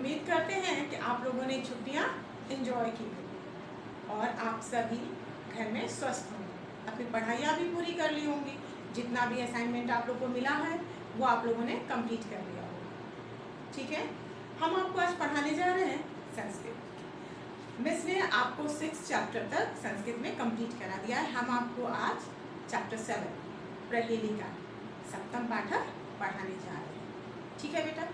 उम्मीद करते हैं कि आप लोगों ने छुट्टियां एंजॉय की होंगी और आप सभी घर में स्वस्थ होंगे, अपनी पढ़ाइयाँ भी पूरी कर ली होंगी। जितना भी असाइनमेंट आप लोगों को मिला है वो आप लोगों ने कंप्लीट कर लिया होगा। ठीक है, हम आपको आज पढ़ाने जा रहे हैं संस्कृत। मिस ने आपको 6 चैप्टर तक संस्कृत में कंप्लीट करा दिया है। हम आपको आज चैप्टर 7 प्रहेलिका सप्तम पाठक पढ़ाने जा रहे हैं। ठीक है बेटा,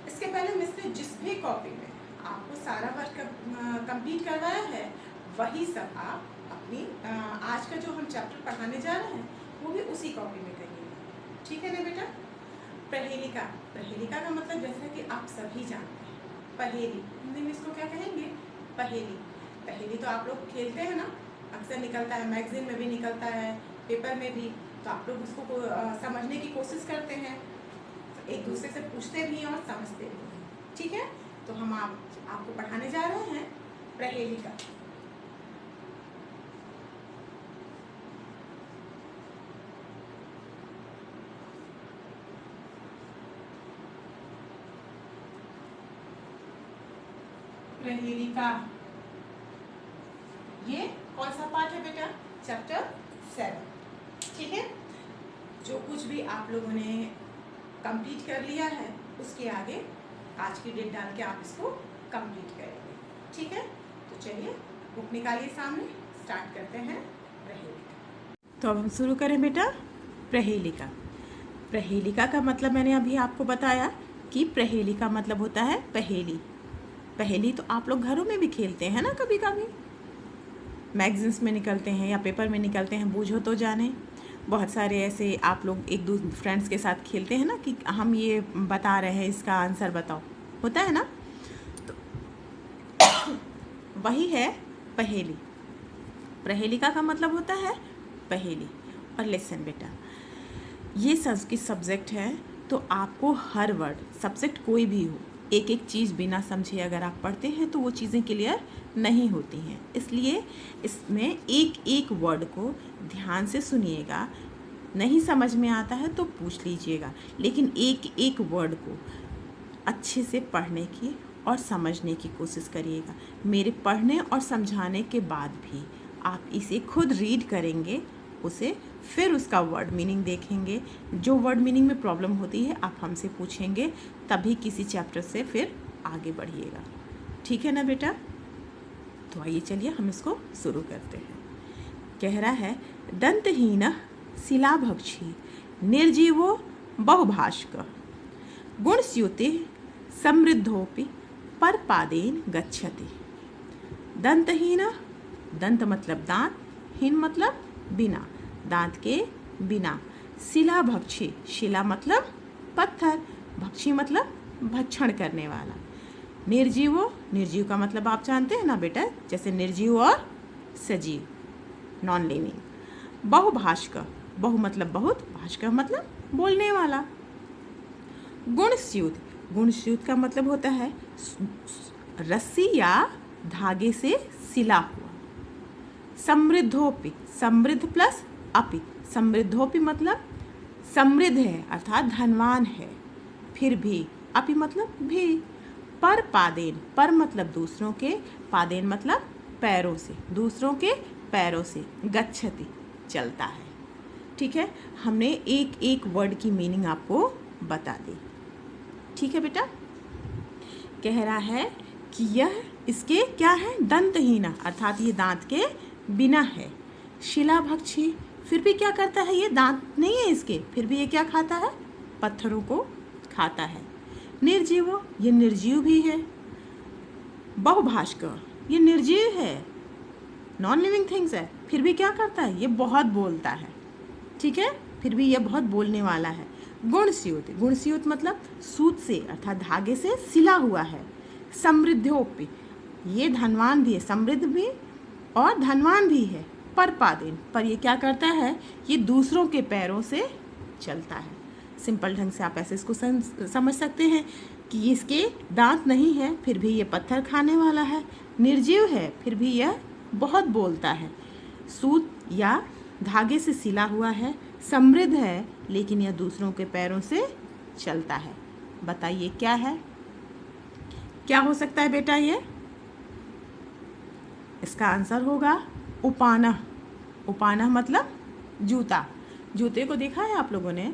इसके पहले मिस ने जिस भी कॉपी में आपको सारा वर्क कंप्लीट करवाया है वही सब आप अपनी आज का जो हम चैप्टर पढ़ाने जा रहे हैं वो भी उसी कॉपी में करिएगा। ठीक है ना बेटा। प्रहेलिका, प्रहेलिका का मतलब जैसा कि आप सभी जानते हैं, पहेली, हिंदी में इसको क्या कहेंगे? पहेली। पहेली तो आप लोग खेलते हैं ना, अक्सर निकलता है, मैगजीन में भी निकलता है, पेपर में भी, तो आप लोग उसको समझने की कोशिश करते हैं, एक दूसरे से पूछते भी हैं और समझते भी हैं। ठीक है, तो हम आपको पढ़ाने जा रहे हैं प्रहेलिका। प्रहेलिका ये कौन सा पाठ है बेटा? चैप्टर 7। ठीक है, जो कुछ भी आप लोगों ने कंप्लीट कर लिया है उसके आगे आज की डेट डाल के आप इसको कंप्लीट करेंगे। ठीक है, तो चलिए बुक निकालिए सामने, स्टार्ट करते हैं प्रहेलिका। तो अब हम शुरू करें बेटा प्रहेलिका। प्रहेलिका का मतलब मैंने अभी आपको बताया कि प्रहेलिका मतलब होता है पहेली। पहेली तो आप लोग घरों में भी खेलते हैं ना, कभी कभी मैगजीन्स में निकलते हैं या पेपर में निकलते हैं, बूझो तो जाने। बहुत सारे ऐसे आप लोग एक दूसरे फ्रेंड्स के साथ खेलते हैं ना कि हम ये बता रहे हैं, इसका आंसर बताओ, होता है ना। तो वही है पहेली। प्रहेलिका का मतलब होता है पहेली। और लेसन बेटा, ये संस्कृत सब्जेक्ट है तो आपको हर वर्ड, सब्जेक्ट कोई भी हो, एक एक चीज़ बिना समझे अगर आप पढ़ते हैं तो वो चीज़ें क्लियर नहीं होती हैं। इसलिए इसमें एक एक वर्ड को ध्यान से सुनिएगा, नहीं समझ में आता है तो पूछ लीजिएगा, लेकिन एक एक वर्ड को अच्छे से पढ़ने की और समझने की कोशिश करिएगा। मेरे पढ़ने और समझाने के बाद भी आप इसे खुद रीड करेंगे, उसे फिर उसका वर्ड मीनिंग देखेंगे। जो वर्ड मीनिंग में प्रॉब्लम होती है आप हमसे पूछेंगे, तभी किसी चैप्टर से फिर आगे बढ़िएगा। ठीक है ना बेटा। तो आइए चलिए हम इसको शुरू करते हैं। कह रहा है दंतहीन शिलाभक्षी निर्जीवो बहुभाष्क गुणस्युति समृद्धोपि परपादेन गच्छति। दंतहीन, दंत मतलब दांत, हीन मतलब बिना, दांत के बिना। शिला भक्षी, शिला मतलब पत्थर, भक्षी मतलब भक्षण करने वाला। निर्जीवो, निर्जीव का मतलब आप जानते हैं ना बेटा, जैसे निर्जीव और सजीव, नॉन लिविंग। बहुभाष्क, बहु मतलब बहुत, भाष्क मतलब बोलने वाला। गुणस्यूत, गुणस्यूत का मतलब होता है रस्सी या धागे से सिला हुआ। समृद्धोपि, समृद्ध प्लस अपि, समृद्धोपि मतलब समृद्ध है अर्थात धनवान है, फिर भी, अपि मतलब भी। पर पादेन, पर मतलब दूसरों के, पादेन मतलब पैरों से, दूसरों के पैरों से, गच्छति चलता है। ठीक है, हमने एक एक वर्ड की मीनिंग आपको बता दी। ठीक है बेटा। कह रहा है कि यह इसके क्या है? दंतहीना अर्थात ये दांत के बिना है। शिलाभक्षी, फिर भी क्या करता है? ये दांत नहीं है इसके, फिर भी ये क्या खाता है? पत्थरों को खाता है। निर्जीवो, ये निर्जीव भी है। बहुभाष्क, ये निर्जीव है, नॉन लिविंग थिंग्स है, फिर भी क्या करता है? ये बहुत बोलता है। ठीक है, फिर भी ये बहुत बोलने वाला है। गुणस्यूत, गुणस्यूत मतलब सूत से अर्थात धागे से सिला हुआ है। समृद्धोपि, ये धनवान भी है, समृद्ध भी और धनवान भी है। पर पादेन, पर ये क्या करता है? ये दूसरों के पैरों से चलता है। सिंपल ढंग से आप ऐसे इसको समझ सकते हैं कि इसके दांत नहीं है, फिर भी ये पत्थर खाने वाला है। निर्जीव है, फिर भी यह बहुत बोलता है। सूत या धागे से सिला हुआ है। समृद्ध है, लेकिन यह दूसरों के पैरों से चलता है। बताइए क्या है? क्या हो सकता है बेटा ये? इसका आंसर होगा उपानह। उपानह मतलब जूता। जूते को देखा है आप लोगों ने?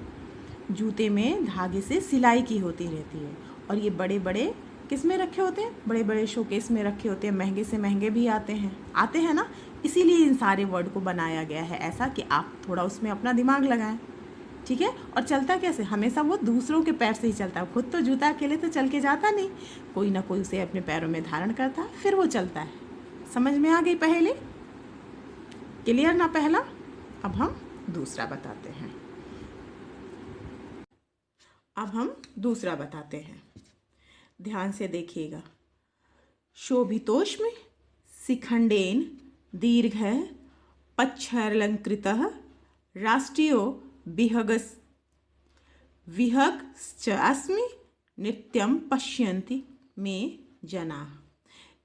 जूते में धागे से सिलाई की होती रहती है और ये बड़े बड़े किस में रखे होते हैं? बड़े बड़े शोकेस में रखे होते हैं। महंगे से महंगे भी आते हैं ना। इसीलिए इन सारे वर्ड को बनाया गया है ऐसा कि आप थोड़ा उसमें अपना दिमाग लगाएं। ठीक है। और चलता कैसे? हमेशा वो दूसरों के पैर से ही चलता है। खुद तो जूता अकेले तो चल के जाता नहीं, कोई ना कोई उसे अपने पैरों में धारण करता है, फिर वो चलता है। समझ में आ गई पहेली? क्लियर ना पहला? अब हम दूसरा बताते हैं। ध्यान से देखिएगा। शोभितोष्म शिखंडेन दीर्घ पच्छलंकृतः राष्ट्रियो विहगश्चास्मि नित्यं पश्यन्ति मे जनाः।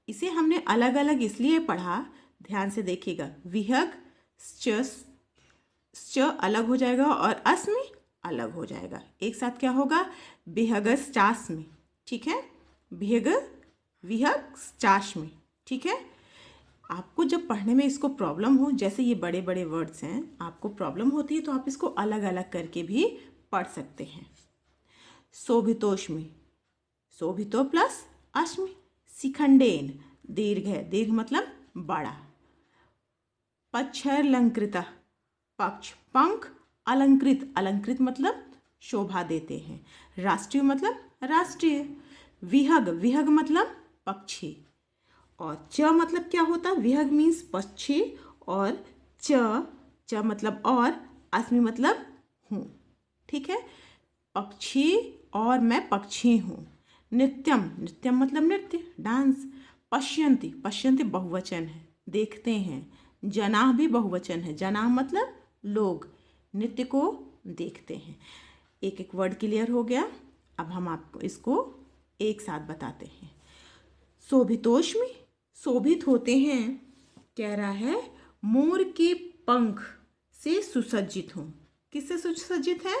इसे हमने अलग अलग इसलिए पढ़ा, ध्यान से देखिएगा। विहग च अलग हो जाएगा और अस्मि अलग हो जाएगा। एक साथ क्या होगा? विहगश्चास्मि। ठीक है, विहगश्चास्मि। ठीक है। आपको जब पढ़ने में इसको प्रॉब्लम हो, जैसे ये बड़े बड़े वर्ड्स हैं, आपको प्रॉब्लम होती है तो आप इसको अलग अलग करके भी पढ़ सकते हैं। शोभितोष्मि, शोभितो प्लस अश्मि। शिखंडेन, दीर्घ है, दीर्घ मतलब बड़ा। पच्छलंकृत, पक्ष, पंख। अलंकृत, अलंकृत मतलब शोभा देते हैं। राष्ट्रीय मतलब राष्ट्रीय। विहग, विहग मतलब पक्षी। और च मतलब क्या होता है? विहग मीन्स पक्षी और च मतलब और, अस्मि मतलब हूँ। ठीक है, पक्षी और मैं पक्षी हूँ। नित्यम, नित्यम मतलब नृत्य, डांस। पश्यन्ति, पश्यन्ति बहुवचन है, देखते हैं। जनाः भी बहुवचन है, जनाः मतलब लोग, नृत्य को देखते हैं। एक एक वर्ड क्लियर हो गया। अब हम आपको इसको एक साथ बताते हैं। शोभितोष्मि, शोभित होते हैं, कह रहा है मोर के पंख से सुसज्जित हूँ। किससे सुसज्जित है?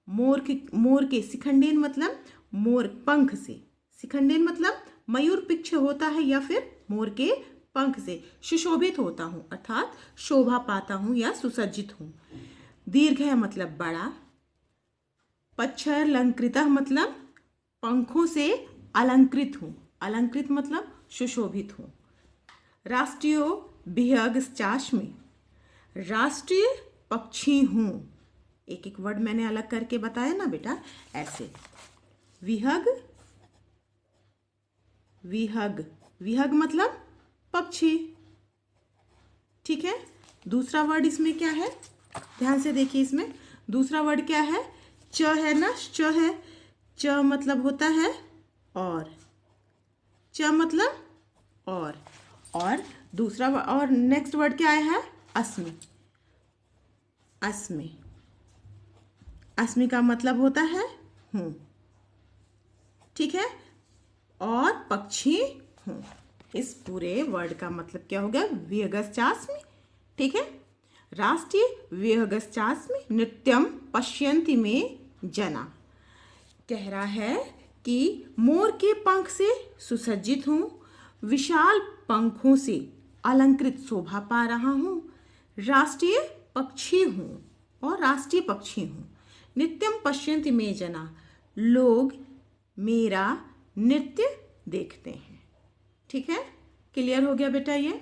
मोर के शिखंडेन मतलब मोर पंख से। शिखंडेन मतलब मयूर पिच्छ होता है या फिर मोर के पंख से सुशोभित होता हूँ, अर्थात शोभा पाता हूँ या सुसज्जित हूँ। दीर्घ है मतलब बड़ा। पच्छलंकृतः मतलब पंखों से अलंकृत हूँ, अलंकृत मतलब सुशोभित हूँ। राष्ट्रीयो विहगश्चास्मि, राष्ट्रीय पक्षी हूँ। एक एक वर्ड मैंने अलग करके बताया ना बेटा, ऐसे। विहग, विहग, विहग मतलब पक्षी। ठीक है। दूसरा वर्ड इसमें क्या है? ध्यान से देखिए, इसमें दूसरा वर्ड क्या है? च है ना, च है। च मतलब होता है और, च मतलब और दूसरा और नेक्स्ट वर्ड क्या आया है? अस्मि। अस्मि, अस्मि का मतलब होता है हूँ। ठीक है, और पक्षी हूँ। इस पूरे वर्ड का मतलब क्या हो गया? विहगश्चास्मि। ठीक है। राष्ट्रीय विहगश्चास्मि नित्यम पश्यन्ति मे जना। कह रहा है कि मोर के पंख से सुसज्जित हूँ, विशाल पंखों से अलंकृत शोभा पा रहा हूँ, राष्ट्रीय पक्षी हूँ और राष्ट्रीय पक्षी हूँ। नित्यम पश्यन्ति मे जना, लोग मेरा नृत्य देखते हैं। ठीक है, क्लियर हो गया बेटा? ये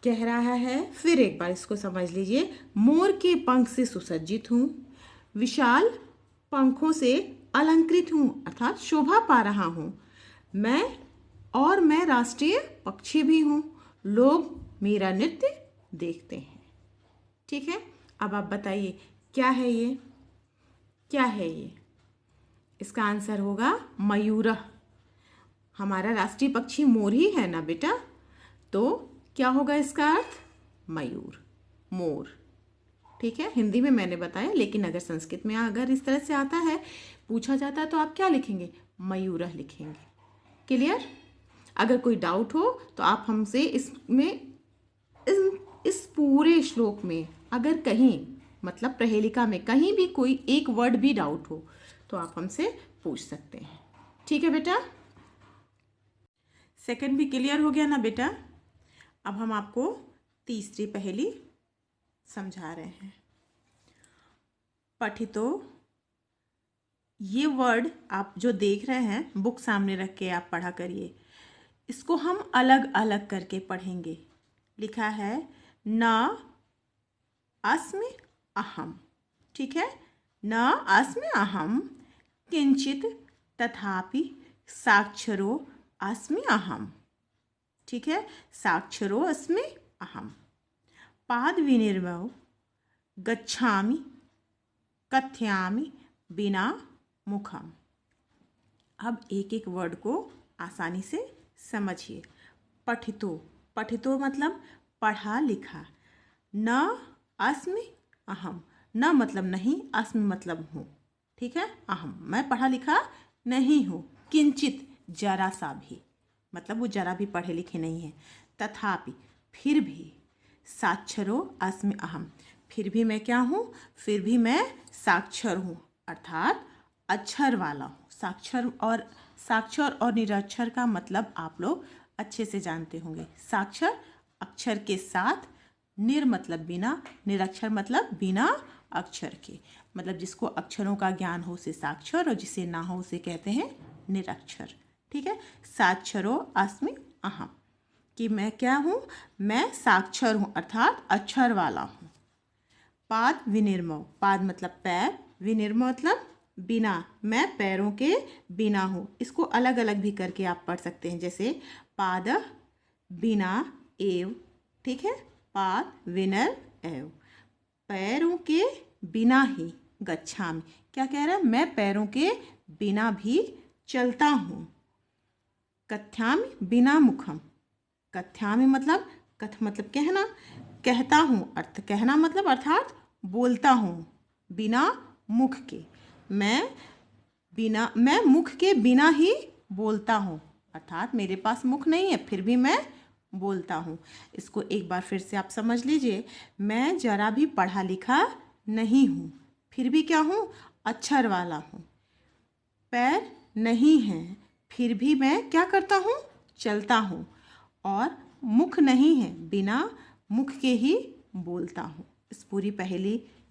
कह रहा है, फिर एक बार इसको समझ लीजिए। मोर के पंख से सुसज्जित हूँ, विशाल पंखों से अलंकृत हूँ, अर्थात शोभा पा रहा हूँ। मैं राष्ट्रीय पक्षी भी हूँ, लोग मेरा नृत्य देखते हैं। ठीक है। अब आप बताइए क्या है ये? क्या है ये? इसका आंसर होगा मयूर। हमारा राष्ट्रीय पक्षी मोर ही है ना बेटा, तो क्या होगा इसका अर्थ? मयूर, मोर। ठीक है, हिंदी में मैंने बताया, लेकिन अगर संस्कृत में अगर इस तरह से आता है, पूछा जाता है, तो आप क्या लिखेंगे? मयूरः लिखेंगे। क्लियर? अगर कोई डाउट हो तो आप हमसे इस पूरे श्लोक में अगर कहीं मतलब प्रहेलिका में कहीं भी कोई एक वर्ड भी डाउट हो तो आप हमसे पूछ सकते हैं। ठीक है बेटा? सेकंड भी क्लियर हो गया ना बेटा। अब हम आपको तीसरी पहेली समझा रहे हैं। पठितो, ये वर्ड आप जो देख रहे हैं बुक सामने रख के आप पढ़ा करिए। इसको हम अलग अलग करके पढ़ेंगे। लिखा है न अस्मि अहम, ठीक है। न अस्मि अहम किंचित तथापि साक्षरो अस्मि अहम, ठीक है। साक्षरो अस्मि अहम। पाद विनिर्मयो गच्छामि कथयामि बिना मुखम। अब एक एक वर्ड को आसानी से समझिए। पठितो, पठितो मतलब पढ़ा लिखा। न अस्मि अहम, न मतलब नहीं, अस्मि मतलब हूँ, ठीक है। अहम मैं पढ़ा लिखा नहीं हूँ। किंचित जरा सा भी, मतलब वो जरा भी पढ़े लिखे नहीं है। तथापि फिर भी। साक्षरो अस्मि अहम, फिर भी मैं क्या हूँ, फिर भी मैं साक्षर हूँ, अर्थात अक्षर वाला हूँ। साक्षर और निरक्षर का मतलब आप लोग अच्छे से जानते होंगे। साक्षर अक्षर के साथ, निर मतलब बिना, निरक्षर मतलब बिना अक्षर के। मतलब जिसको अक्षरों का ज्ञान हो उसे साक्षर, और जिसे ना हो उसे कहते हैं निरक्षर, ठीक है। साक्षरो अस्मि अहम, कि मैं क्या हूँ, मैं साक्षर हूँ अर्थात अक्षर वाला हूँ। पाद विनिर्मय, पाद मतलब पैर, विनिर्मय मतलब बिना, मैं पैरों के बिना हूँ। इसको अलग अलग भी करके आप पढ़ सकते हैं, जैसे पाद बिना एव, ठीक है। पाद विनर एव, पैरों के बिना ही। गच्छामि, क्या कह रहा है, मैं पैरों के बिना भी चलता हूँ। कथ्यामि बिना मुखम, कथ्यामि मतलब, कथ मतलब कहना, कहता हूँ, अर्थ कहना मतलब अर्थात बोलता हूँ बिना मुख के। मैं मुख के बिना ही बोलता हूँ, अर्थात मेरे पास मुख नहीं है फिर भी मैं बोलता हूँ। इसको एक बार फिर से आप समझ लीजिए। मैं जरा भी पढ़ा लिखा नहीं हूँ, फिर भी क्या हूँ, अक्षर वाला हूँ। पैर नहीं हैं, फिर भी मैं क्या करता हूँ, चलता हूँ। और मुख नहीं है, बिना मुख के ही बोलता हूँ।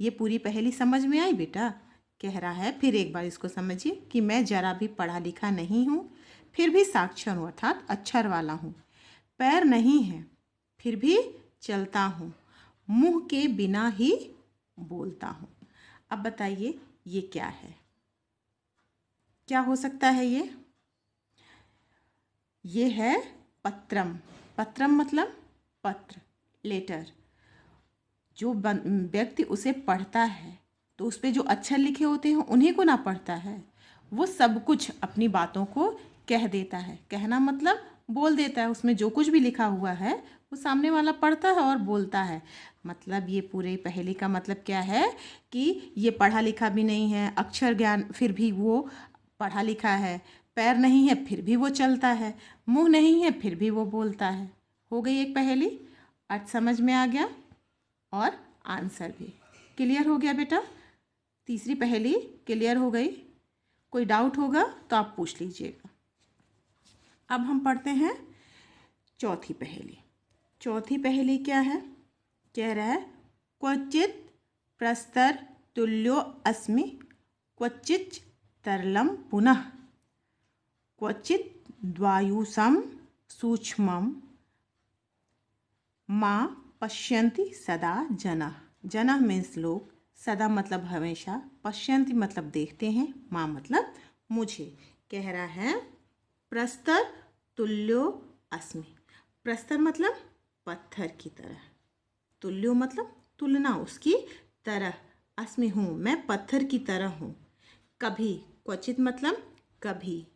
ये पूरी पहेली समझ में आई बेटा। कह रहा है फिर एक बार इसको समझिए कि मैं जरा भी पढ़ा लिखा नहीं हूँ, फिर भी साक्षर हूँ अर्थात अक्षर वाला हूँ। पैर नहीं है, फिर भी चलता हूँ। मुंह के बिना ही बोलता हूँ। अब बताइए ये क्या है, क्या हो सकता है ये है पत्रम। पत्रम मतलब पत्र, लेटर। जो व्यक्ति उसे पढ़ता है तो उस पर जो अक्षर लिखे होते हैं उन्हीं को ना पढ़ता है, वो सब कुछ अपनी बातों को कह देता है। कहना मतलब बोल देता है, उसमें जो कुछ भी लिखा हुआ है वो सामने वाला पढ़ता है और बोलता है। मतलब ये पूरे पहेली का मतलब क्या है कि ये पढ़ा लिखा भी नहीं है, अक्षर ज्ञान फिर भी वो पढ़ा लिखा है। पैर नहीं है फिर भी वो चलता है, मुंह नहीं है फिर भी वो बोलता है। हो गई एक पहेली, अर्थ समझ में आ गया और आंसर भी क्लियर हो गया बेटा। तीसरी पहेली क्लियर हो गई। कोई डाउट होगा तो आप पूछ लीजिएगा। अब हम पढ़ते हैं चौथी पहेली। चौथी पहेली क्या है, कह रहा है क्वचित प्रस्तर तुल्यो अस्मि क्वचित तरलम पुनः क्वचित द्वायुषम सूक्ष्मम माँ पश्यन्ति सदा जनः। जनः मीन्स लोग, सदा मतलब हमेशा, पश्यन्ति मतलब देखते हैं, माँ मतलब मुझे। कह रहा है प्रस्तर तुल्यो अस्मि। प्रस्तर मतलब पत्थर की तरह, तुल्यो मतलब तुलना, उसकी तरह, अस्मि हूँ, मैं पत्थर की तरह हूँ। कभी, क्वचित मतलब कभी,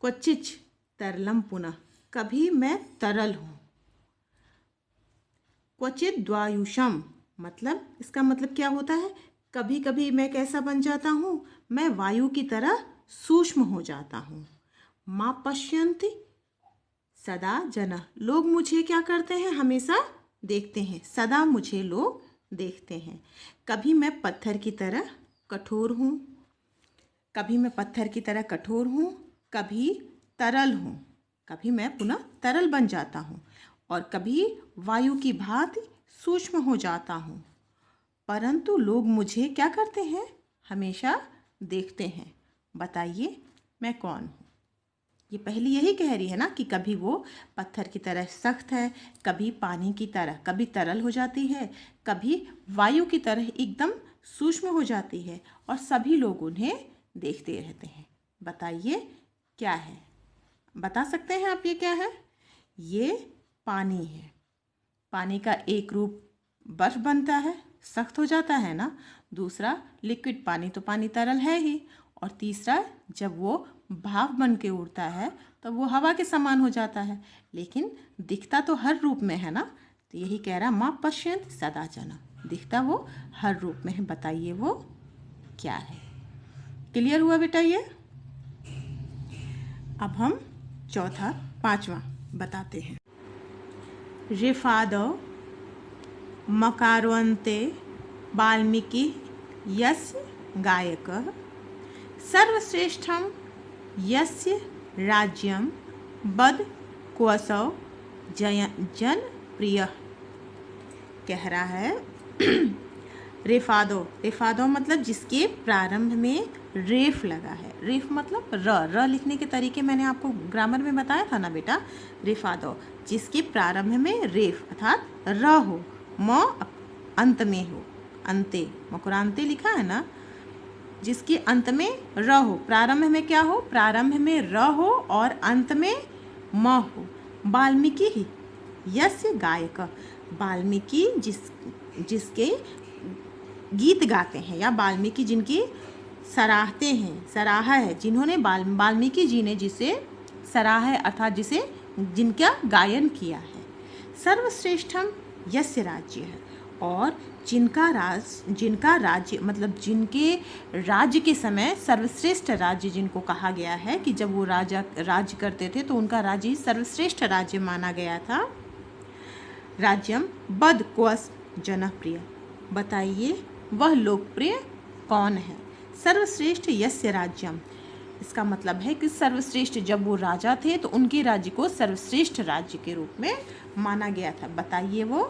क्वचिच तरलम पुनः, कभी मैं तरल हूँ। क्वचित द्वायुषम मतलब, इसका मतलब क्या होता है, कभी कभी मैं कैसा बन जाता हूँ, मैं वायु की तरह सूक्ष्म हो जाता हूँ। माँ पश्यन्ति सदा जनः, लोग मुझे क्या करते हैं, हमेशा देखते हैं, सदा मुझे लोग देखते हैं। कभी मैं पत्थर की तरह कठोर हूँ, कभी मैं पत्थर की तरह कठोर हूँ, कभी तरल हूँ। कभी मैं पुनः तरल बन जाता हूँ और कभी वायु की भांति सूक्ष्म हो जाता हूँ, परंतु लोग मुझे क्या करते हैं, हमेशा देखते हैं। बताइए मैं कौन हूँ। ये पहली यही कह रही है ना कि कभी वो पत्थर की तरह सख्त है, कभी पानी की तरह, कभी तरल हो जाती है, कभी वायु की तरह एकदम सूक्ष्म हो जाती है और सभी लोग उन्हें देखते रहते हैं। बताइए क्या है, बता सकते हैं आप ये क्या है? ये पानी है। पानी का एक रूप बर्फ बनता है, सख्त हो जाता है ना। दूसरा लिक्विड पानी, तो पानी तरल है ही। और तीसरा जब वो भाप बन के उड़ता है तो वो हवा के समान हो जाता है, लेकिन दिखता तो हर रूप में है ना। तो यही कह रहा माँ पश्यन्त सदा जन, दिखता वो हर रूप में है। बताइए वो क्या है। क्लियर हुआ बेटा ये? अब हम चौथा पांचवा बताते हैं। रेफादो मकारोन्ते वाल्मीकि यस्य गायकः सर्वश्रेष्ठं यस्य राज्यं बद क्वसौ जन प्रिय। कह रहा है रेफादो, रेफादो मतलब जिसके प्रारंभ में रेफ लगा है। रेफ मतलब र लिखने के तरीके मैंने आपको ग्रामर में बताया था ना बेटा। रेफादो जिसके प्रारंभ में रेफ अर्थात र हो, म अंत में हो, अंते मकुरांते लिखा है ना। जिसके अंत में र हो, प्रारंभ में क्या हो, प्रारंभ में र हो और अंत में म हो। वाल्मीकि ही यस्य गायक, वाल्मीकि जिसके गीत गाते हैं, या वाल्मीकि जिनकी सराहते हैं, सराहा है, जिन्होंने वाल्मीकि जी ने जिसे सराहा है अर्थात जिसे जिनका गायन किया है। सर्वश्रेष्ठम यस्य राज्य है, और जिनका राज्य मतलब जिनके राज्य के समय सर्वश्रेष्ठ राज्य जिनको कहा गया है कि जब वो राज्य करते थे तो उनका राज्य ही सर्वश्रेष्ठ राज्य माना गया था। राज्यम बद क्वस जनप्रिय, बताइए वह लोकप्रिय कौन है? सर्वश्रेष्ठ यस्य राज्यम, इसका मतलब है कि सर्वश्रेष्ठ जब वो राजा थे तो उनके राज्य को सर्वश्रेष्ठ राज्य के रूप में माना गया था। बताइए वो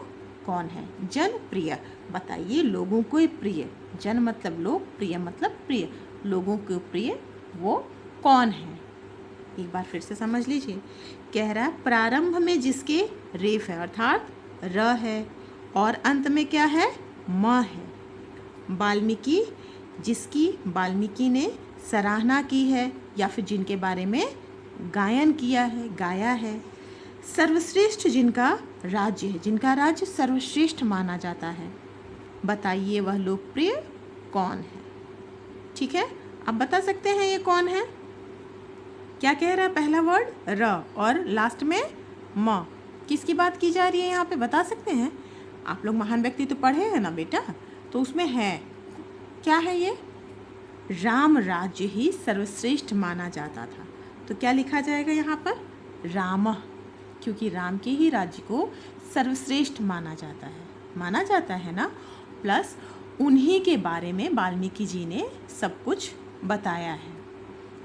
कौन है? जन प्रिय, बताइए लोगों को प्रिय, जन मतलब लोग, प्रिय मतलब प्रिय, लोगों को प्रिय वो कौन है? एक बार फिर से समझ लीजिए। कह रहा है प्रारंभ में जिसके रेफ है अर्थात र है और अंत में क्या है, म है। वाल्मीकि जिसकी वाल्मीकि ने सराहना की है या फिर जिनके बारे में गायन किया है, गाया है। सर्वश्रेष्ठ जिनका राज्य है, जिनका राज्य सर्वश्रेष्ठ माना जाता है। बताइए वह लोकप्रिय कौन है? ठीक है, आप बता सकते हैं ये कौन है? क्या कह रहा है? पहला वर्ड र और लास्ट में म, किसकी बात की जा रही है यहाँ पे? बता सकते हैं? आप लोग महान व्यक्ति तो पढ़े हैं ना बेटा, तो उसमें है क्या है ये? राम राज्य ही सर्वश्रेष्ठ माना जाता था। तो क्या लिखा जाएगा यहाँ पर? राम, क्योंकि राम के ही राज्य को सर्वश्रेष्ठ माना जाता है ना। प्लस उन्हीं के बारे में वाल्मीकि जी ने सब कुछ बताया है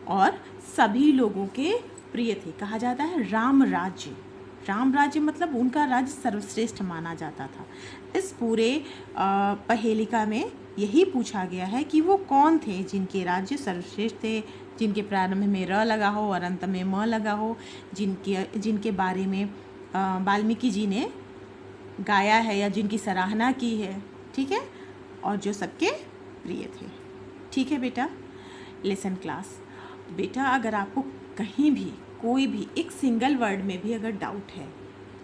और सभी लोगों के प्रिय थे। कहा जाता है राम राज्य मतलब उनका राज्य सर्वश्रेष्ठ माना जाता था। इस पूरे पहेलिका में यही पूछा गया है कि वो कौन थे जिनके राज्य सर्वश्रेष्ठ थे, जिनके प्रारंभ में र लगा हो और अंत में म लगा हो, जिनके बारे में वाल्मीकि जी ने गाया है या जिनकी सराहना की है, ठीक है, और जो सबके प्रिय थे। ठीक है बेटा। लेसन क्लास बेटा, अगर आपको कहीं भी कोई भी एक सिंगल वर्ड में भी अगर डाउट है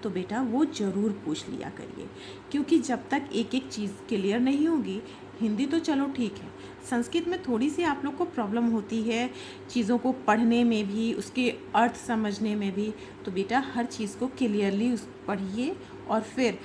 तो बेटा वो ज़रूर पूछ लिया करिए, क्योंकि जब तक एक एक चीज़ क्लियर नहीं होगी, हिंदी तो चलो ठीक है, संस्कृत में थोड़ी सी आप लोग को प्रॉब्लम होती है चीज़ों को पढ़ने में भी, उसके अर्थ समझने में भी। तो बेटा हर चीज़ को क्लियरली पढ़िए और फिर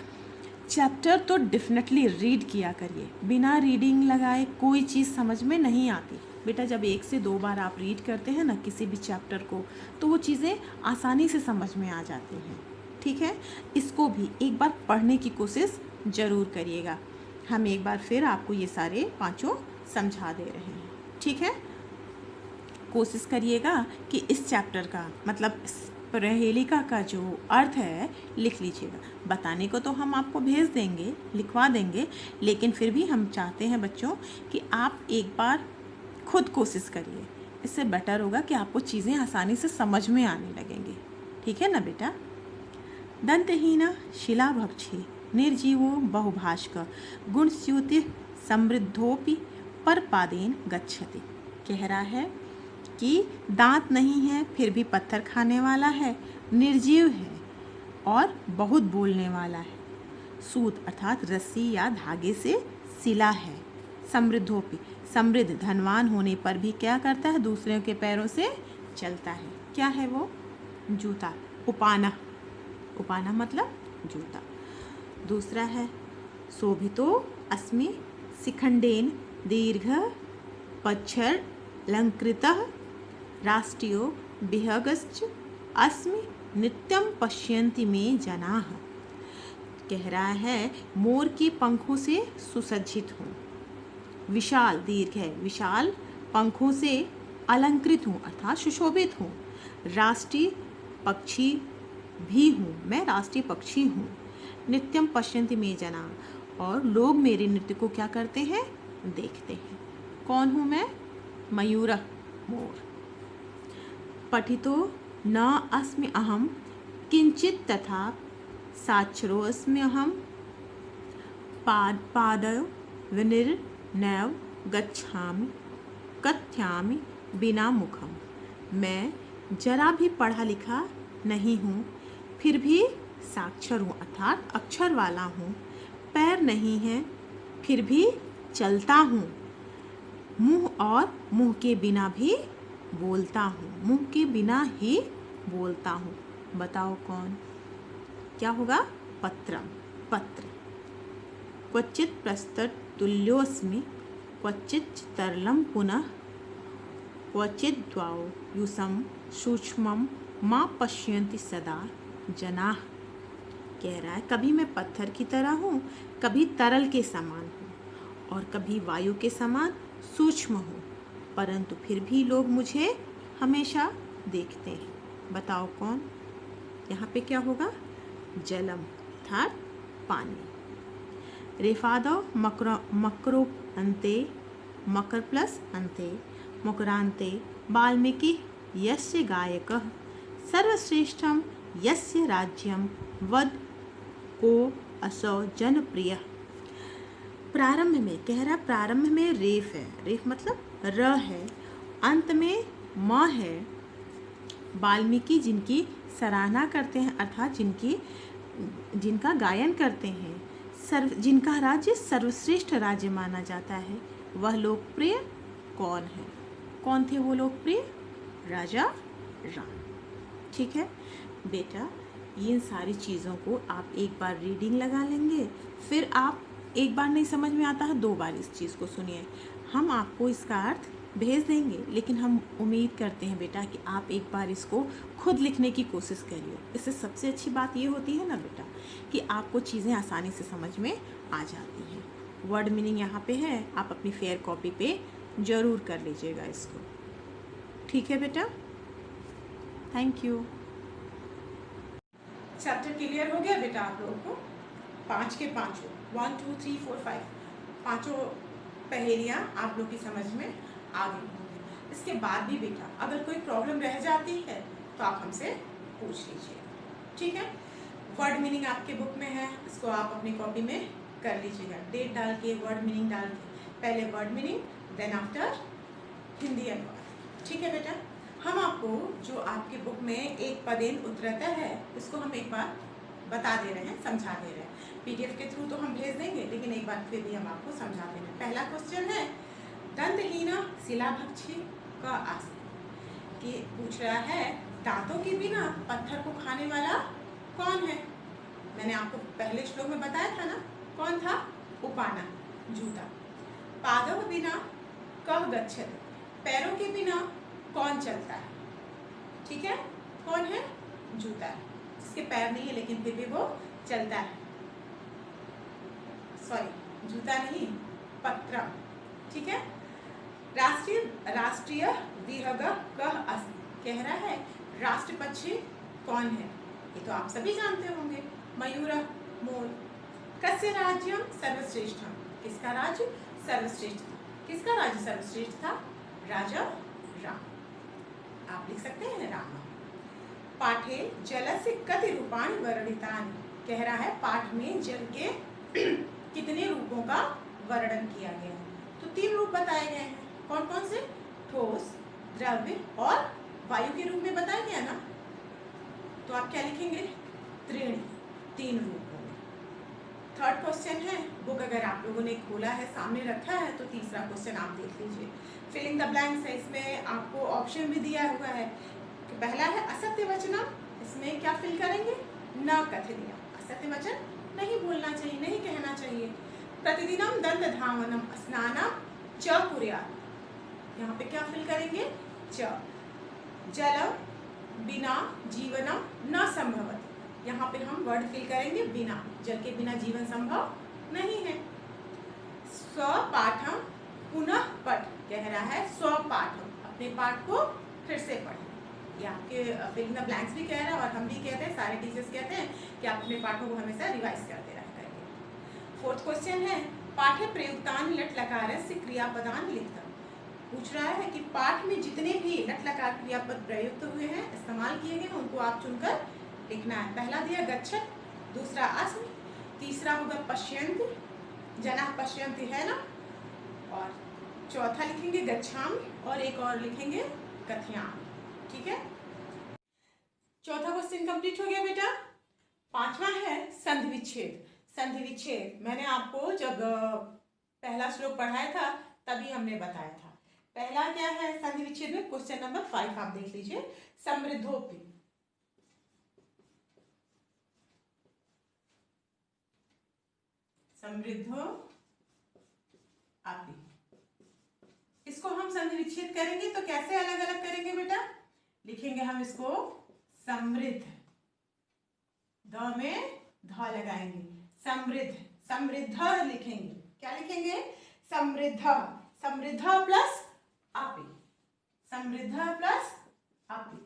चैप्टर तो डेफिनेटली रीड किया करिए। बिना रीडिंग लगाए कोई चीज़ समझ में नहीं आती बेटा। जब 1 से 2 बार आप रीड करते हैं ना किसी भी चैप्टर को, तो वो चीज़ें आसानी से समझ में आ जाती हैं। ठीक है, इसको भी एक बार पढ़ने की कोशिश ज़रूर करिएगा। हम एक बार फिर आपको ये सारे 5 समझा दे रहे हैं। ठीक है, कोशिश करिएगा कि इस चैप्टर का मतलब प्रहेलिका का जो अर्थ है लिख लीजिएगा। बताने को तो हम आपको भेज देंगे, लिखवा देंगे, लेकिन फिर भी हम चाहते हैं बच्चों कि आप एक बार खुद कोशिश करिए। इससे बेटर होगा कि आपको चीज़ें आसानी से समझ में आने लगेंगी। ठीक है ना बेटा। दंतहीन शिलाभक्षी निर्जीवो बहुभाष्क गुणस्यूति समृद्धोपि परपादेन गच्छति। कह रहा है कि दांत नहीं है फिर भी पत्थर खाने वाला है, निर्जीव है और बहुत बोलने वाला है। सूत अर्थात रस्सी या धागे से सिला है। समृद्धोपि समृद्ध धनवान होने पर भी क्या करता है, दूसरों के पैरों से चलता है। क्या है वो? जूता। उपाना, उपाना मतलब जूता। दूसरा है शोभितो अस्मि शिखंडेन दीर्घ पच्छर अलंकृतः राष्ट्रियो विहगश्च अस्मि नित्यं पश्यन्ति मे जनाः। कह रहा है मोर के पंखों से सुसज्जित हूँ, विशाल दीर्घ है, विशाल पंखों से अलंकृत हूँ अर्थात सुशोभित हूँ, राष्ट्रीय पक्षी भी हूँ, मैं राष्ट्रीय पक्षी हूँ। नित्यम पश्यन्ति मे जना, और लोग मेरे नृत्य को क्या करते हैं, देखते हैं। कौन हूँ मैं? मयूर, मोर। पठितो न अस्मि अहम किंचित तथा साक्षरोऽस्मि अहम पादयो विनिर्नैव गच्छामि कथयामि बिना मुखम। मैं जरा भी पढ़ा लिखा नहीं हूँ, फिर भी साक्षर हूँ अर्थात अक्षर वाला हूँ। पैर नहीं है फिर भी चलता हूँ। मुंह और मुंह के बिना भी बोलता हूँ, मुंह के बिना ही बोलता हूँ। बताओ कौन? क्या होगा? पत्रम, पत्र। क्वचित प्रस्तुत तुल्योस्मि क्वचित तरलम पुनः क्वचित द्वाओ युषम सूक्ष्मम माँ पश्यन्ति सदा जनाः। कह रहा है कभी मैं पत्थर की तरह हूँ, कभी तरल के समान हूँ और कभी वायु के समान सूक्ष्म हूँ, परंतु फिर भी लोग मुझे हमेशा देखते हैं। बताओ कौन? यहाँ पे क्या होगा? जलम अर्थात पानी। रेफादो मकरो अंते, मकर प्लस अंते, मकरांते वाल्मीकि यस्य गायकः सर्वश्रेष्ठम यस्य राज्यम वद को असौ जनप्रिय। प्रारंभ में कह रहा, प्रारंभ में रेफ है, रेफ मतलब र है, अंत में म है। वाल्मीकि जिनकी सराहना करते हैं अर्थात जिनका गायन करते हैं, जिनका राज्य सर्वश्रेष्ठ राज्य माना जाता है, वह लोकप्रिय कौन है? कौन थे वो लोकप्रिय? राजा राम। ठीक है बेटा, इन सारी चीज़ों को आप एक बार रीडिंग लगा लेंगे, फिर आप एक बार नहीं समझ में आता है, 2 बार इस चीज़ को सुनिए। हम आपको इसका अर्थ भेज देंगे, लेकिन हम उम्मीद करते हैं बेटा कि आप एक बार इसको खुद लिखने की कोशिश करिए। इससे सबसे अच्छी बात ये होती है ना बेटा कि आपको चीज़ें आसानी से समझ में आ जाती हैं। वर्ड मीनिंग यहाँ पे है, आप अपनी फेयर कॉपी पे ज़रूर कर लीजिएगा इसको। ठीक है बेटा, थैंक यू। चैप्टर क्लियर हो गया बेटा आप लोगों को? 5 के 5 1 2 3 4 5 पाँचों पहेलियाँ आप लोग की समझ में आ गई होंगी। इसके बाद भी बेटा अगर कोई प्रॉब्लम रह जाती है तो आप हमसे पूछ लीजिए। ठीक है, वर्ड मीनिंग आपके बुक में है, इसको आप अपनी कॉपी में कर लीजिएगा। डेट डाल के, वर्ड मीनिंग डाल के, पहले word meaning then after Hindi अनुवाद। ठीक है बेटा, हम आपको जो आपकी बुक में एक पदेन उत्तरता है इसको हम एक बार बता दे रहे हैं, समझा दे रहे हैं। पीडीएफ के थ्रू तो हम भेज देंगे, लेकिन एक बार फिर भी हम आपको समझा दे रहे हैं। पहला क्वेश्चन है दंतहीन शिलाभक्षी का आसन, कि पूछ रहा है दांतों के बिना पत्थर को खाने वाला कौन है? मैंने आपको पहले श्लोक में बताया था ना, कौन था? उपाना, जूता। पादों के बिना कह गच्छति, पैरों के बिना कौन चलता है? ठीक है, कौन है? जूता है, जिसके पैर नहीं है लेकिन फिर भी वो चलता है। सॉरी, जूता नहीं, पत्र। ठीक है, राष्ट्रीय विहग कह अस्ति, कह रहा है राष्ट्र पक्षी कौन है? ये तो आप सभी जानते होंगे, मयूरः मोर। कस्य राज्यं सर्वश्रेष्ठम्? किसका राज्य सर्वश्रेष्ठ था? किसका राज्य सर्वश्रेष्ठ था? राजा राम। आप लिख सकते हैं राम। पाठे जलस्य कति रूपाणि वर्णितानि? कह रहा है पाठ में जल के कितने रूपों का वर्णन किया गया है? तो 3 रूप बताए गए हैं। कौन कौन से? ठोस, द्रव्य और वायु के रूप में बताया गया ना। तो आप क्या लिखेंगे? त्रीणि, 3 रूप होंगे। थर्ड क्वेश्चन है, बुक अगर आप लोगों ने खोला है, सामने रखा है, तो तीसरा क्वेश्चन आप देख लीजिए। फिलिंग द ब्लैंक्स है, इसमें आपको ऑप्शन भी दिया हुआ है। पहला है असत्य वचनम, इसमें क्या फिल करेंगे? न कथनीय, असत्य वचन नहीं बोलना चाहिए, नहीं कहना चाहिए। प्रतिदिनम दंत धावनम स्नानम च कुर्यात्, यहाँ पे क्या फिल करेंगे? च। जलम बिना जीवनम न संभवति, यहाँ पे हम वर्ड फिल करेंगे बिना, जल के बिना जीवन संभव नहीं है। स्वपाठम पुनः पठ, कह रहा है स्वपाठम, अपने पाठ को फिर से पढ़ें। ये आपके फिलिंग द ब्लैंक्स भी कह रहा है और हम भी कहते हैं, सारे टीचर्स कहते हैं कि आप अपने पाठों को हमेशा रिवाइज करते रहा करेंगे। फोर्थ क्वेश्चन है, पाठ्य प्रयुक्तानि लट लकारस्य क्रियापदानि लिखतम्। पूछ रहा है कि पाठ में जितने भी लट लकार क्रियापद प्रयुक्त हुए हैं, इस्तेमाल किए गए हैं, उनको आप चुनकर लिखना है। पहला दिया गच्छत्, दूसरा अस्मि, तीसरा होगा पश्यन्ति, जनाः पश्यन्ति है ना, और चौथा लिखेंगे गच्छामि और एक और लिखेंगे कथयामि। ठीक है, चौथा क्वेश्चन कंप्लीट हो गया बेटा। पांचवा है संधि विच्छेद। संधि विच्छेद मैंने आपको जब पहला श्लोक पढ़ाया था तभी हमने बताया था। पहला क्या है संधि विच्छेद में? क्वेश्चन नंबर 5 आप देख लीजिए। समृद्धोपि, समृद्धो अपि, इसको हम संधि विच्छेद करेंगे तो कैसे अलग अलग करेंगे बेटा? लिखेंगे हम इसको समृद्ध, ध में ध लगाएंगे, समृद्ध, समृद्ध लिखेंगे। क्या लिखेंगे? समृद्ध, समृद्ध प्लस अपि, समृद्ध प्लस अपि।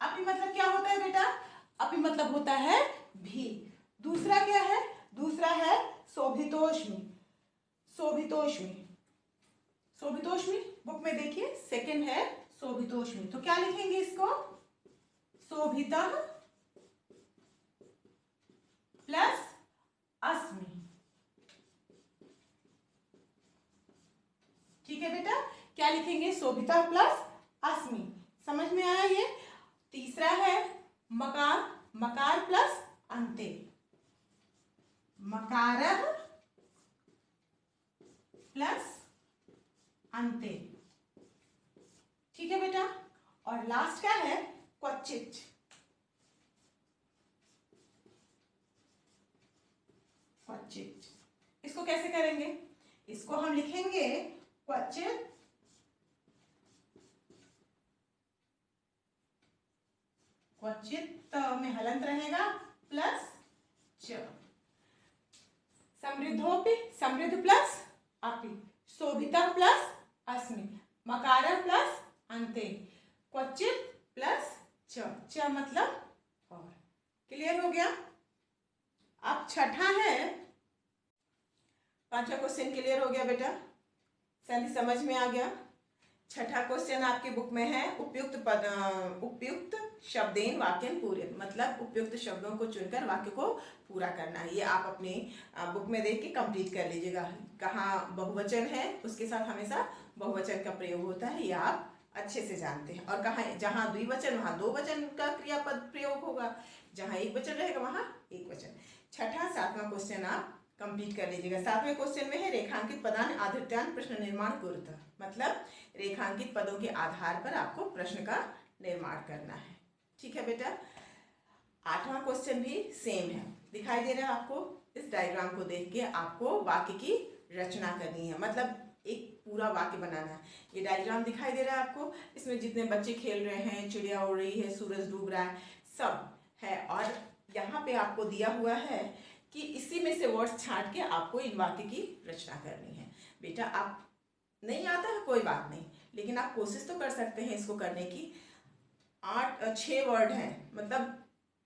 अपि मतलब क्या होता है बेटा? अपि मतलब होता है भी। दूसरा क्या है? दूसरा है शोभितोष्मी, शोभितोष्मी, शोभितोष्मी बुक में देखिए सेकंड है शोभितोष्मी। तो क्या लिखेंगे इसको? शोभितः प्लस अस्मि। ठीक है बेटा, क्या लिखेंगे? शोभितः प्लस अस्मि। समझ में आया ये? तीसरा है मकार, मकार प्लस अन्ते, मकारः प्लस अन्ते। ठीक है बेटा, और लास्ट क्या है? क्वचित, क्वचित। इसको कैसे करेंगे? इसको हम लिखेंगे क्वचित क्वचित में हलंत रहेगा प्लस च। समृद्धोपि, समृद्ध प्लस अपि, शोभितः प्लस अस्मि, मकारः प्लस अन्ते, क्वचित प्लस च, च मतलब और। क्लियर हो गया? अब छठा है, पांचवा क्वेश्चन क्लियर हो गया बेटा, संधि समझ में आ गया। छठा क्वेश्चन आपके बुक में है, उपयुक्त पद, उपयुक्त शब्देन वाक्यन पूरयन्, मतलब उपयुक्त शब्दों को चुनकर वाक्य को पूरा करना है। ये आप अपने बुक में देख के कंप्लीट कर लीजिएगा। कहाँ बहुवचन है उसके साथ हमेशा बहुवचन का प्रयोग होता है, ये आप अच्छे से जानते हैं। और कहाँ जहाँ द्विवचन वहाँ दो वचन का क्रियापद प्रयोग होगा, जहाँ एक वचन रहेगा वहाँ एक वचन। छठा सातवां क्वेश्चन आप कंप्लीट कर लीजिएगा। सातवें क्वेश्चन में है रेखांकित पदान आधृत्यान प्रश्न निर्माण कुरुतः, मतलब रेखांकित पदों के आधार पर आपको प्रश्न का निर्माण करना है। ठीक है बेटा, आठवां क्वेश्चन भी सेम है, दिखाई दे रहा है आपको। इस डायग्राम को देख के आपको वाक्य की रचना करनी है, मतलब एक पूरा वाक्य बनाना है। ये डायग्राम दिखाई दे रहा है आपको, इसमें जितने बच्चे खेल रहे हैं, चिड़िया उड़ रही है, सूरज डूब रहा है, सब है। और यहाँ पे आपको दिया हुआ है कि इसी में से वर्ड्स छांट के आपको इन वाक्य की रचना करनी है। बेटा आप नहीं आता है कोई बात नहीं, लेकिन आप कोशिश तो कर सकते हैं इसको करने की। 6 वर्ड हैं, मतलब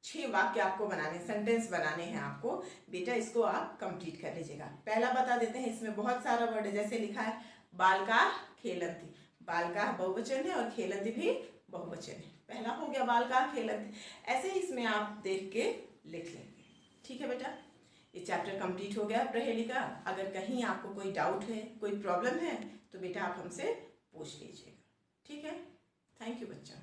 6 वाक्य आपको बनाने, सेंटेंस बनाने हैं आपको बेटा, इसको आप कंप्लीट कर लीजिएगा। पहला बता देते हैं, इसमें बहुत सारा वर्ड है, जैसे लिखा है बालका खेलंती, बालका बहुवचन है और खेलंती भी बहुवचन है। पहला हो गया बालका खेलंती, ऐसे ही इसमें आप देख के लिख लेंगे। ठीक है बेटा, ये चैप्टर कंप्लीट हो गया प्रहेली का। अगर कहीं आपको कोई डाउट है, कोई प्रॉब्लम है तो बेटा आप हमसे पूछ लीजिएगा। ठीक है, थैंक यू बच्चा।